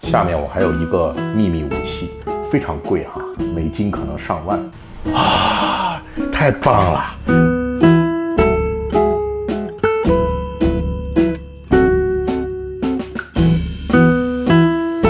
下面我还有一个秘密武器，非常贵哈，美金可能上万啊，太棒了！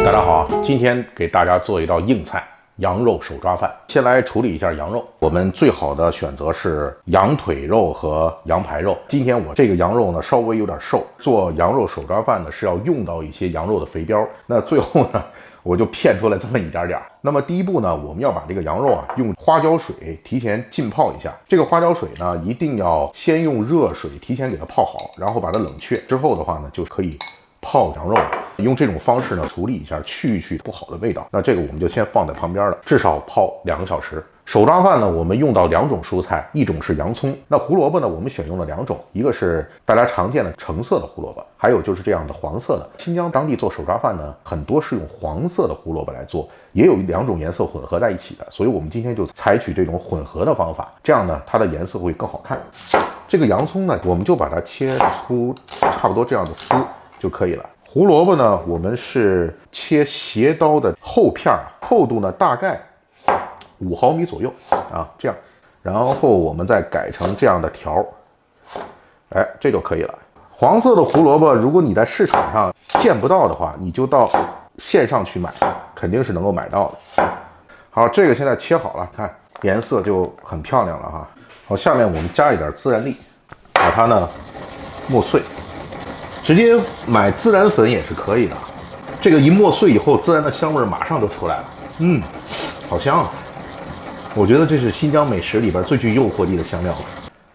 大家好，今天给大家做一道硬菜。羊肉手抓饭，先来处理一下羊肉。我们最好的选择是羊腿肉和羊排肉。今天我这个羊肉呢稍微有点瘦，做羊肉手抓饭呢是要用到一些羊肉的肥膘。那最后呢，我就片出来这么一点点。那么第一步呢，我们要把这个羊肉啊用花椒水提前浸泡一下。这个花椒水呢一定要先用热水提前给它泡好，然后把它冷却之后的话呢，就可以泡羊肉，用这种方式呢处理一下，去不好的味道。那这个我们就先放在旁边了，至少泡2个小时。手抓饭呢，我们用到2种蔬菜，一种是洋葱，那胡萝卜呢，我们选用了2种，一个是大家常见的橙色的胡萝卜，还有就是这样的黄色的。新疆当地做手抓饭呢，很多是用黄色的胡萝卜来做，也有2种颜色混合在一起的，所以我们今天就采取这种混合的方法，这样呢，它的颜色会更好看。这个洋葱呢，我们就把它切出差不多这样的丝就可以了。胡萝卜呢，我们是切斜刀的厚片，厚度呢大概5毫米左右啊，这样，然后我们再改成这样的条，哎，这就可以了。黄色的胡萝卜，如果你在市场上见不到的话，你就到线上去买，肯定是能够买到的。好，这个现在切好了，看颜色就很漂亮了哈。好，下面我们加一点孜然粒，把它呢磨碎。直接买孜然粉也是可以的，这个一磨碎以后，孜然的香味马上就出来了。好香啊！我觉得这是新疆美食里边最具诱惑力的香料了。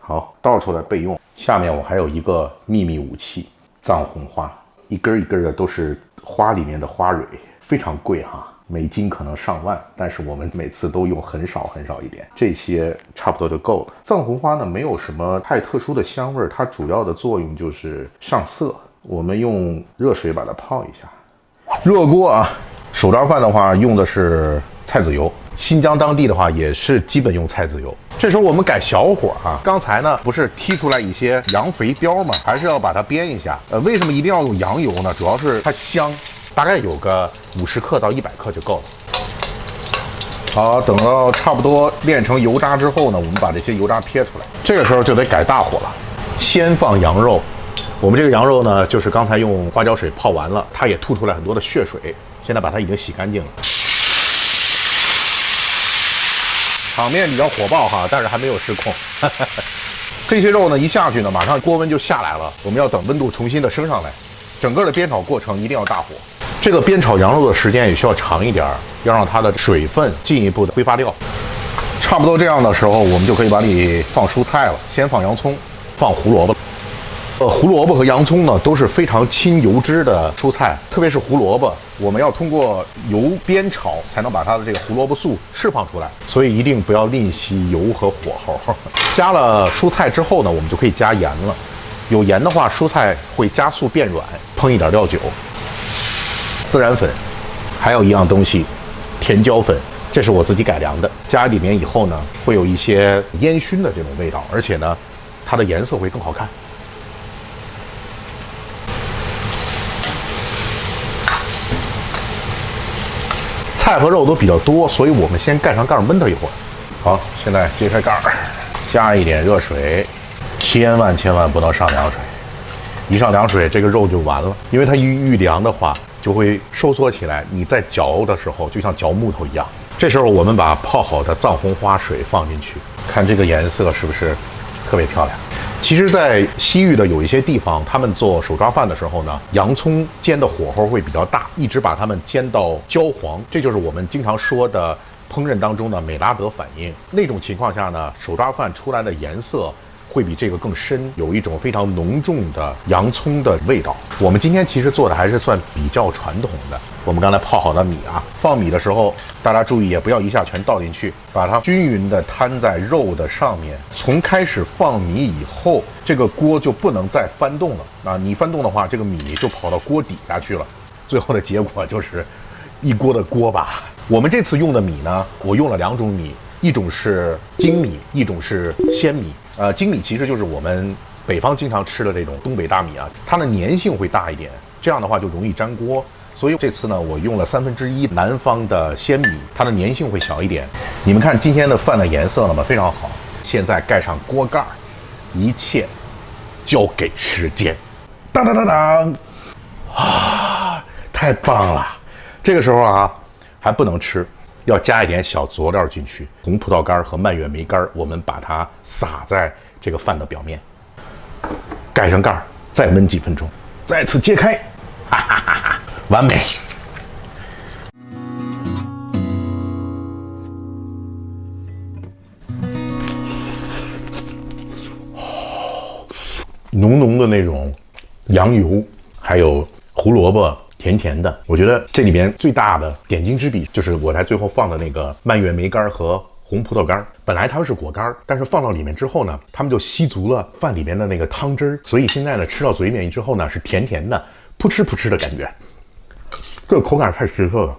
好，倒出来备用。下面我还有一个秘密武器——藏红花，一根一根的都是花里面的花蕊，非常贵哈，美金可能上万，但是我们每次都用很少一点，这些差不多就够了。藏红花呢，没有什么太特殊的香味，它主要的作用就是上色。我们用热水把它泡一下。热锅啊，手抓饭的话用的是菜籽油，新疆当地的话也是基本用菜籽油。这时候我们改小火啊，刚才呢不是剔出来一些羊肥膘吗？还是要把它煸一下。为什么一定要用羊油呢？主要是它香，大概有个50克到100克就够了。好，等到差不多炼成油渣之后呢，我们把这些油渣撇出来。这个时候就得改大火了，先放羊肉。我们这个羊肉呢，就是刚才用花椒水泡完了，它也吐出来很多的血水，现在把它已经洗干净了。场面比较火爆哈，但是还没有失控。这些肉呢一下去呢，马上锅温就下来了，我们要等温度重新的升上来。整个的煸炒过程一定要大火。这个煸炒羊肉的时间也需要长一点，要让它的水分进一步的挥发掉。差不多这样的时候，我们就可以把里放蔬菜了。先放洋葱，放胡萝卜。胡萝卜和洋葱呢都是非常亲油脂的蔬菜，特别是胡萝卜，我们要通过油煸炒才能把它的这个胡萝卜素释放出来，所以一定不要吝惜油和火候。加了蔬菜之后呢，我们就可以加盐了。有盐的话，蔬菜会加速变软。烹一点料酒、孜然粉，还有一样东西，甜椒粉，这是我自己改良的。加里面以后呢，会有一些烟熏的这种味道，而且呢，它的颜色会更好看。菜和肉都比较多，所以我们先盖上盖儿焖它一会儿。好，现在揭开盖儿，加一点热水，千万不能上凉水，一上凉水这个肉就完了，因为它一遇凉的话就会收缩起来，你在嚼的时候就像嚼木头一样。这时候我们把泡好的藏红花水放进去，看这个颜色是不是特别漂亮。其实，在西域的有一些地方，他们做手抓饭的时候呢，洋葱煎的火候会比较大，一直把它们煎到焦黄，这就是我们经常说的烹饪当中的美拉德反应。那种情况下呢，手抓饭出来的颜色会比这个更深，有一种非常浓重的洋葱的味道。我们今天其实做的还是算比较传统的。我们刚才泡好了米啊，放米的时候大家注意也不要一下全倒进去，把它均匀的摊在肉的上面。从开始放米以后，这个锅就不能再翻动了啊！你翻动的话，这个米就跑到锅底下去了，最后的结果就是一锅的锅巴。我们这次用的米呢，我用了2种米，一种是精米，一种是鲜米。精米其实就是我们北方经常吃的这种东北大米啊，它的粘性会大一点，这样的话就容易粘锅。所以这次呢，我用了1/3南方的鲜米，它的粘性会小一点。你们看今天的饭的颜色了吗？非常好。现在盖上锅盖，一切交给时间。当当当当，啊，太棒了！这个时候啊，还不能吃，要加一点小佐料进去，红葡萄干和蔓越莓干，我们把它撒在这个饭的表面，盖上盖，再焖几分钟，再次揭开，哈哈哈哈，完美！浓浓的那种羊油，还有胡萝卜，甜甜的。我觉得这里边最大的点睛之笔就是我在最后放的那个蔓越莓干和红葡萄干。本来它是果干，但是放到里面之后呢，它们就吸足了饭里面的那个汤汁儿，所以现在呢吃到嘴里面之后呢是甜甜的，扑哧扑哧的感觉。这个口感太奇特了。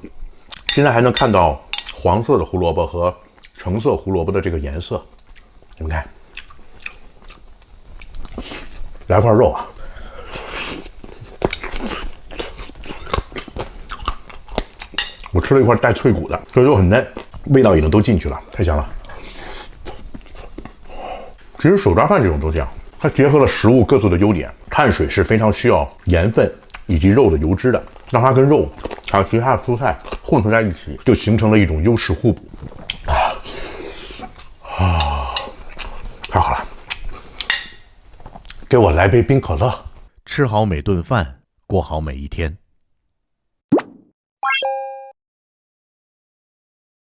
现在还能看到黄色的胡萝卜和橙色胡萝卜的这个颜色，你们看。来块肉啊！我吃了一块带脆骨的，这肉很嫩，味道已经都进去了，太香了。其实手抓饭这种东西啊，它结合了食物各自的优点，碳水是非常需要盐分以及肉的油脂的，让它跟肉还有其他的蔬菜混合在一起，就形成了一种优势互补。太好了！给我来杯冰可乐。吃好每顿饭，过好每一天。